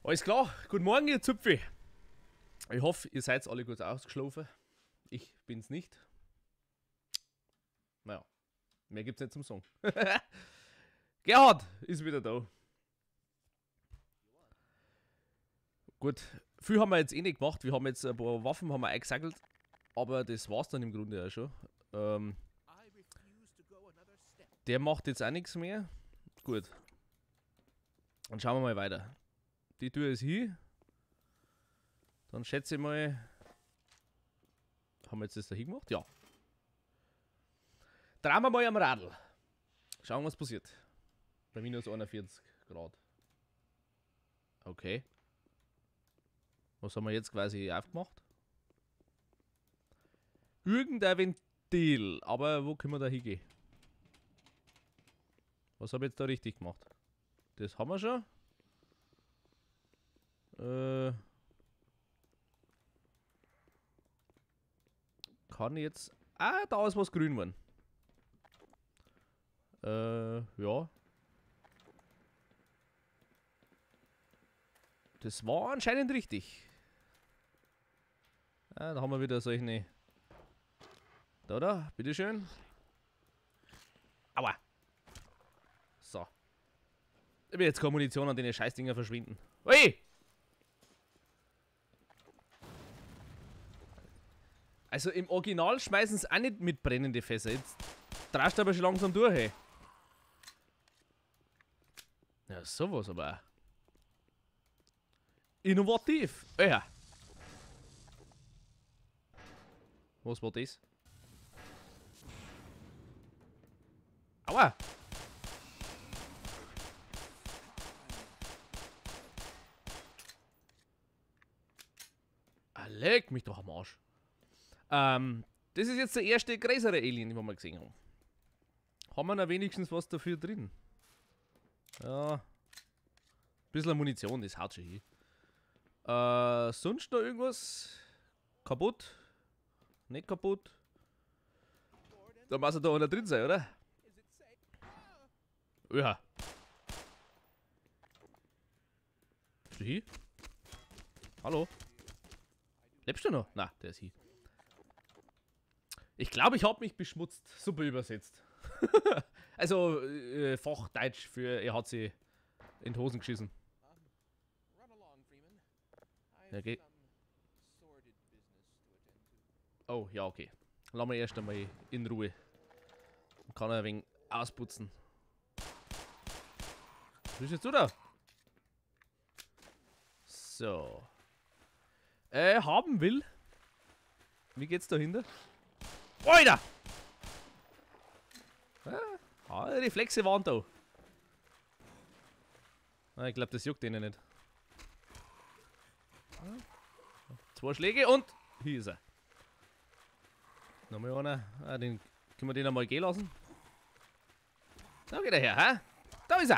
Alles klar, guten Morgen, ihr Zupfi. Ich hoffe, ihr seid alle gut ausgeschlafen. Ich bin's nicht. Naja, mehr gibt's nicht zum Song. Gerhard ist wieder da. Gut, viel haben wir jetzt eh nicht gemacht. Wir haben jetzt ein paar Waffen haben wir eingesackelt. Aber das war's dann im Grunde auch schon. Der macht jetzt auch nichts mehr. Gut. Dann schauen wir mal weiter. Die Tür ist hier. Dann schätze ich mal. Haben wir jetzt das da hingemacht? Ja. Drehen wir mal am Radl. Schauen, was passiert. Bei minus 41 Grad. Okay. Was haben wir jetzt quasi aufgemacht? Irgendein Ventil. Aber wo können wir da hingehen? Was habe ich jetzt da richtig gemacht? Das haben wir schon. Kann ich jetzt... Ah, da ist was grün geworden. Ja. Das war anscheinend richtig. Ah, da haben wir wieder solche... Da, bitteschön. Aua. So. Ich will jetzt keine Munition an den Scheißdinger verschwinden. Ui! Also im Original schmeißen sie auch nicht mit brennende Fässer. Jetzt drehst du aber schon langsam durch, hey. Ja, sowas aber auch. Innovativ. Ja. Was war das? Aua! Ah, leck mich doch am Arsch. Das ist jetzt der erste größere Alien, den wir gesehen haben. Haben wir da wenigstens was dafür drin? Ja. Ein bisschen Munition, das haut schon hin. Sonst noch irgendwas? Kaputt? Nicht kaputt? Da muss ja da einer drin sein, oder? Ja. Bist du hier? Hallo? Lebst du noch? Na, der ist hier. Ich glaube, ich habe mich beschmutzt. Super übersetzt. Also, Fachdeutsch für er hat sie in die Hosen geschissen. Okay. Oh, ja, okay. Lass mal erst einmal in Ruhe. Kann er ein wenig ausputzen. Was bist jetzt du da? So. Haben will. Wie geht's dahinter? Alter! Ah, Reflexe waren da. Ah, ich glaube, das juckt denen nicht. Zwei Schläge und hier ist er. Nochmal einer. Ah, den können wir den einmal gehen lassen. Da geht er her, hä? Da ist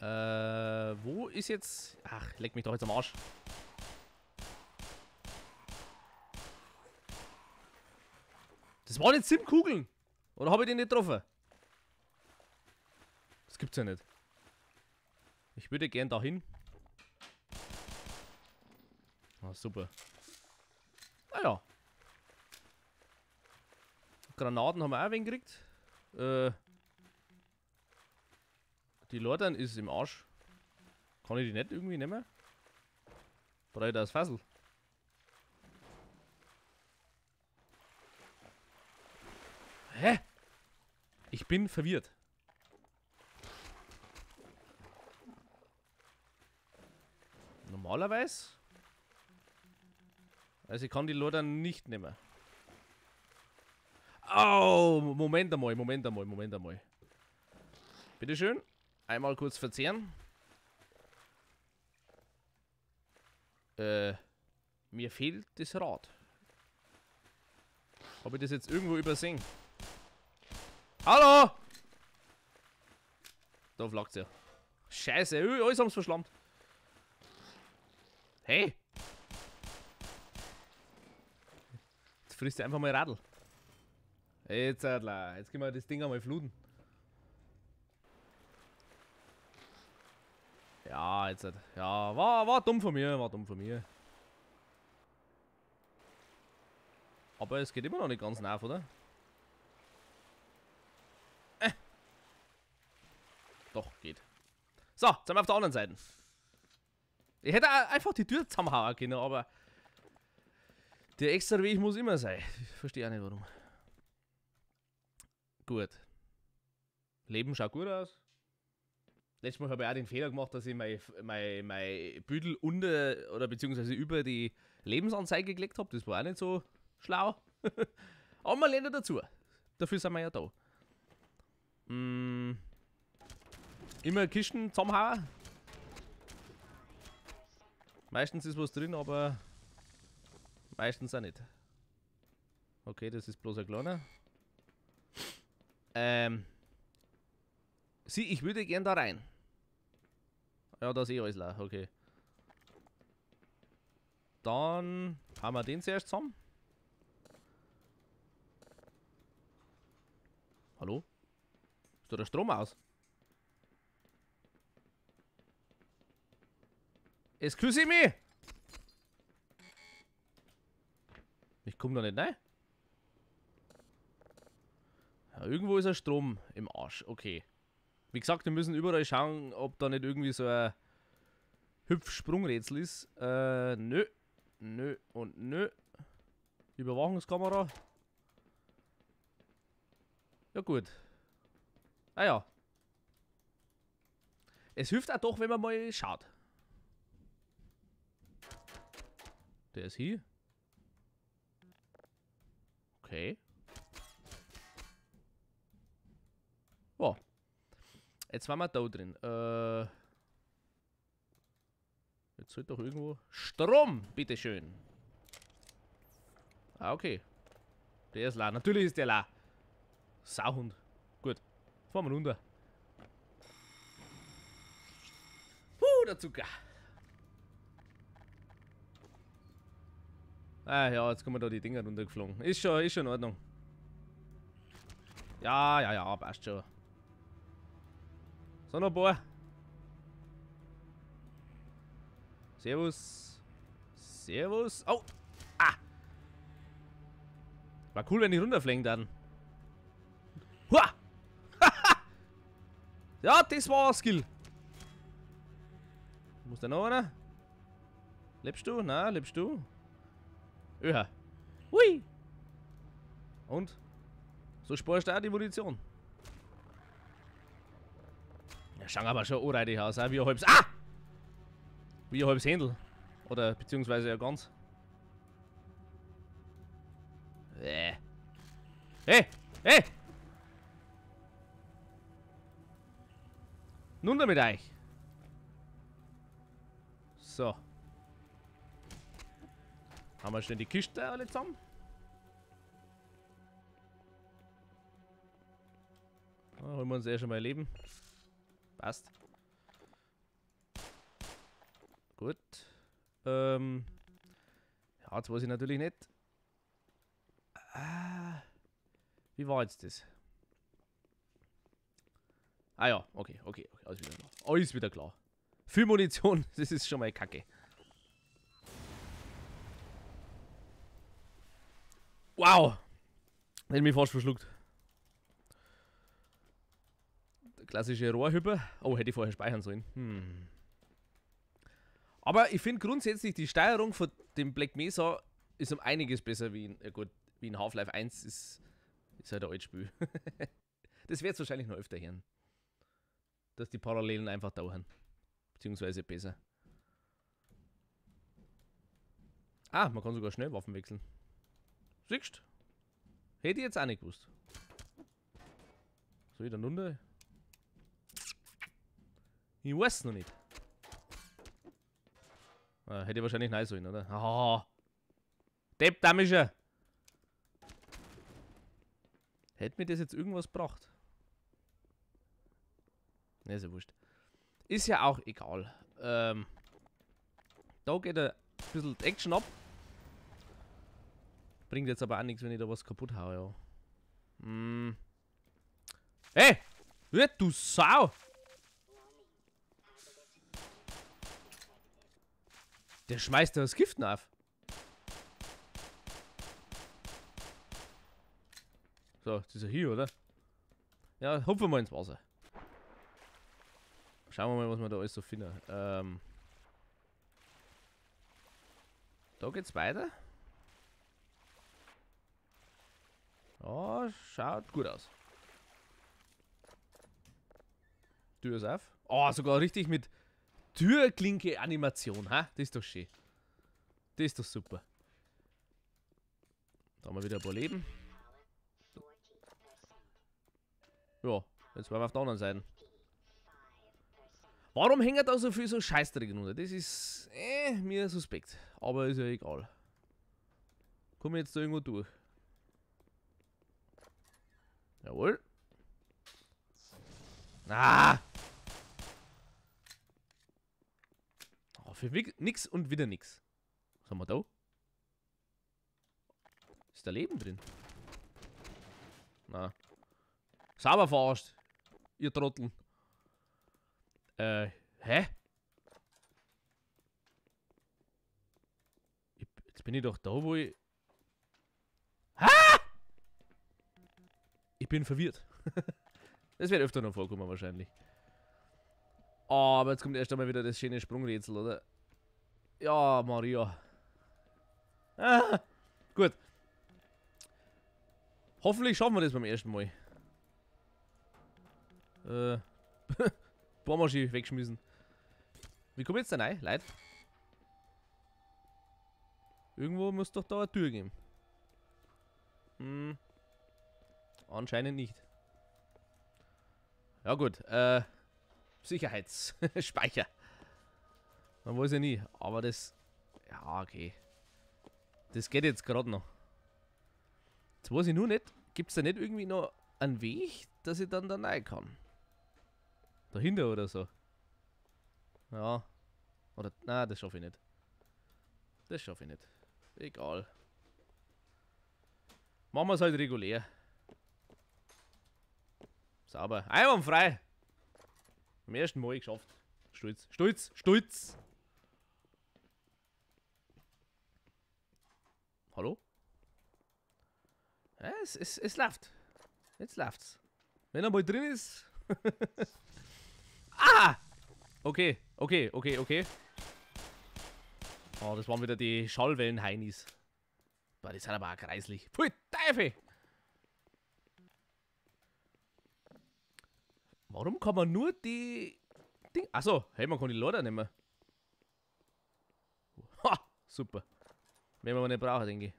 er. Wo ist jetzt... Ach, leck mich doch jetzt am Arsch. Das waren jetzt 7 Kugeln. Oder habe ich den nicht getroffen? Das gibt's ja nicht. Ich würde gern dahin. Ah, super. Naja. Granaten haben wir auch wen gekriegt. Die Lordern ist im Arsch. Kann ich die nicht irgendwie nehmen? Brauche ich das Fassel? Hä? Ich bin verwirrt. Normalerweise? Also ich kann die Lordern nicht nehmen. Oh, Moment einmal. Bitteschön. Einmal kurz verzehren. Mir fehlt das Rad. Habe ich das jetzt irgendwo übersehen? Hallo! Da flagt's ja. Scheiße, alles haben's verschlammt. Hey! Jetzt frisst du einfach mal Radl. Jetzt gehen wir das Ding einmal fluten. Ja, jetzt. Ja, war dumm von mir, war dumm von mir. Aber es geht immer noch nicht ganz nach, oder? Doch, geht. So, jetzt sind wir auf der anderen Seite. Ich hätte einfach die Tür zusammenhauen können, aber der extra Weg muss immer sein. Ich verstehe auch nicht warum. Gut. Leben schaut gut aus. Letztes Mal habe ich auch den Fehler gemacht, dass ich mein Büdel unter oder beziehungsweise über die Lebensanzeige gelegt habe. Das war auch nicht so schlau. Aber man lernt ja dazu. Dafür sind wir ja da. Immer Kisten zusammenhauen. Meistens ist was drin, aber meistens auch nicht. Okay, das ist bloß ein kleiner. Sieh, ich würde gern da rein. Ja, da ist eh alles leer, okay. Dann haben wir den zuerst zusammen. Hallo? Ist da der Strom aus? Excuse me! Ich komme da nicht rein. Ja, irgendwo ist ein Strom im Arsch, okay. Wie gesagt, wir müssen überall schauen, ob da nicht irgendwie so ein Hüpf-Sprungrätsel ist. Nö. Nö und nö. Überwachungskamera. Ja gut. Ah ja. Es hilft auch doch, wenn man mal schaut. Der ist hier. Okay. Oh. Jetzt waren wir da drin. Jetzt sollte doch irgendwo Strom, bitteschön. Ah, okay. Der ist leer. Natürlich ist der leer. Sauhund. Gut. Fahren wir runter. Der Zucker. Ah ja, jetzt kommen da die Dinger runtergeflogen. Ist schon in Ordnung. Ja, passt schon. So, noch ein paar. Servus. Servus. Oh. Ah. War cool, wenn ich runterfliegen dann. Hua. Ja, das war ein Skill. Muss da noch einer? Lebst du? Na, lebst du? Öha. Hui. Und? So sparst du auch die Munition. Ja, schauen aber schon anreitig aus, wie ein halbes. Ah! Wie ein halbes Händel. Oder beziehungsweise ja ganz. Hey! Hey! Nun damit euch! So. Haben wir schon die Kiste alle zusammen? Da holen wir uns schon mal Leben. Passt. Gut. Ja, jetzt weiß ich natürlich nicht. Wie war jetzt das? Ah ja, okay. Alles wieder klar. Alles wieder klar. Viel Munition, das ist schon mal kacke. Wow! Hätte mich fast verschluckt. Der klassische Rohrhüpper. Oh, hätte ich vorher speichern sollen. Aber ich finde grundsätzlich die Steuerung von dem Black Mesa ist um einiges besser wie in, gut, wie in Half-Life 1 ist halt ein altes Spiel. Das wird es wahrscheinlich noch öfter hören. Dass die Parallelen einfach dauern. Beziehungsweise besser. Ah, man kann sogar schnell Waffen wechseln. Siehst du? Hätte ich jetzt auch nicht gewusst. Soll ich dann runter? Ich weiß noch nicht. Hätte ich wahrscheinlich nein sollen, oder? Ah! Depp, Damischer! Hätte mir das jetzt irgendwas gebracht? Ne, ist ja wurscht. Ist ja auch egal. Da geht ein bisschen Action ab. Bringt jetzt aber auch nichts, wenn ich da was kaputt haue, ja. Hey! Du Sau! Der schmeißt da das Gift auf. So, das ist ja hier, oder? Ja, hupfen wir mal ins Wasser. Schauen wir mal, was wir da alles so finden. Da geht's weiter. Ja, schaut gut aus. Tür ist auf. Oh, sogar richtig mit Türklinke-Animation, ha? Das ist doch schön. Das ist doch super. Da haben wir wieder ein paar Leben. Ja, jetzt waren wir auf der anderen Seite. Warum hängt da so viel so Scheißdreck runter? Das ist mir suspekt. Aber ist ja egal. Komm jetzt da irgendwo durch. Jawohl. Ah! Oh, für nix und wieder nix. Was haben wir da? Ist da Leben drin? Na. Sauber verarscht. Ihr Trotteln. Hä? Jetzt bin ich doch da, wo ich... Ha! Ich bin verwirrt. Das wird öfter noch vorkommen wahrscheinlich. Oh, aber jetzt kommt erst einmal wieder das schöne Sprungrätsel, oder? Ja, Maria. Ah, gut. Hoffentlich schaffen wir das beim ersten Mal. Bohrmaschine wegschmissen. Wie komme ich jetzt da rein, Leute? Irgendwo muss doch da eine Tür geben. Hm. Anscheinend nicht. Ja gut, Sicherheitsspeicher. Man weiß ja nie, aber das... Ja, okay. Das geht jetzt gerade noch. Jetzt weiß ich nur nicht, gibt es da nicht irgendwie noch einen Weg, dass ich dann da rein kann? Dahinter oder so. Ja. Oder, na, das schaffe ich nicht. Das schaffe ich nicht. Egal. Machen wir es halt regulär. Sauber. Einwandfrei. Am ersten Mal geschafft. Stolz. Stolz. Stolz. Hallo? Ja, es läuft. Jetzt läuft's. Wenn er mal drin ist. Ah! Okay, okay, okay, okay. Oh, das waren wieder die Schallwellen-Heinis. Boah, die sind aber auch kreislich. Pfui, Teufel! Warum kann man nur die... Achso, hey, man kann die Leiter nehmen. Ha! Super. Wenn wir mal nicht brauchen, denke ich.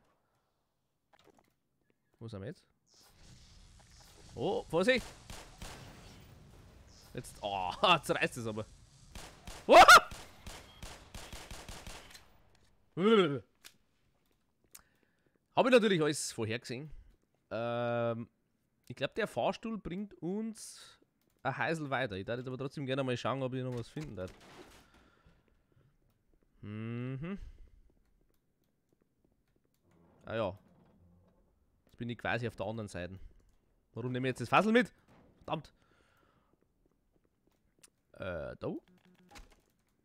Wo sind wir jetzt? Oh, Vorsicht! Jetzt... Oh, jetzt reißt es aber. Oh! Habe ich natürlich alles vorhergesehen. Ich glaube, der Fahrstuhl bringt uns ein Heisel weiter. Ich darf jetzt aber trotzdem gerne mal schauen, ob ich noch was finden darf. Mhm. Ah ja. Jetzt bin ich quasi auf der anderen Seite. Warum nehme ich jetzt das Fassel mit? Verdammt. Da?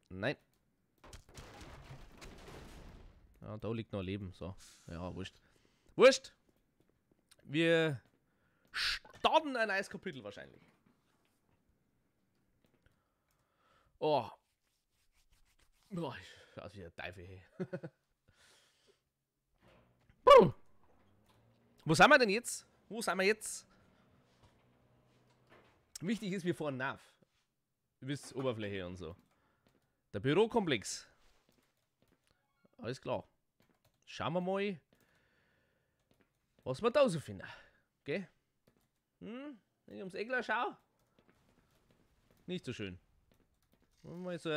Nein. Ja, da liegt noch ein Leben. So. Ja, wurscht. Wurscht. Wir starten ein neues Kapitel wahrscheinlich. Oh. Boah, ich schaue wie ein Teufel her. Wo sind wir denn jetzt? Wo sind wir jetzt? Wichtig ist, wir fahren nach. Ihr wisst, Oberfläche und so. Der Bürokomplex. Alles klar. Schauen wir mal, was wir da so finden. Okay? Wenn ich ums Eckler schaue. Nicht so schön. Mal so.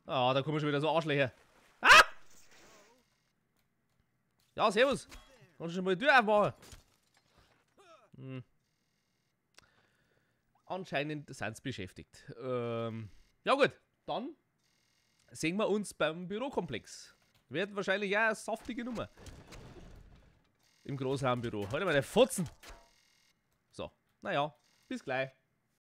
Ah, da kommen schon wieder so Arschlöcher. Ah! Ja, servus. Kannst du schon mal die Tür aufmachen? Anscheinend sind sie beschäftigt. Ja gut, dann sehen wir uns beim Bürokomplex. Wird wahrscheinlich ja eine saftige Nummer. Im Großraumbüro. Heute mal der Fotzen. So, naja, bis gleich.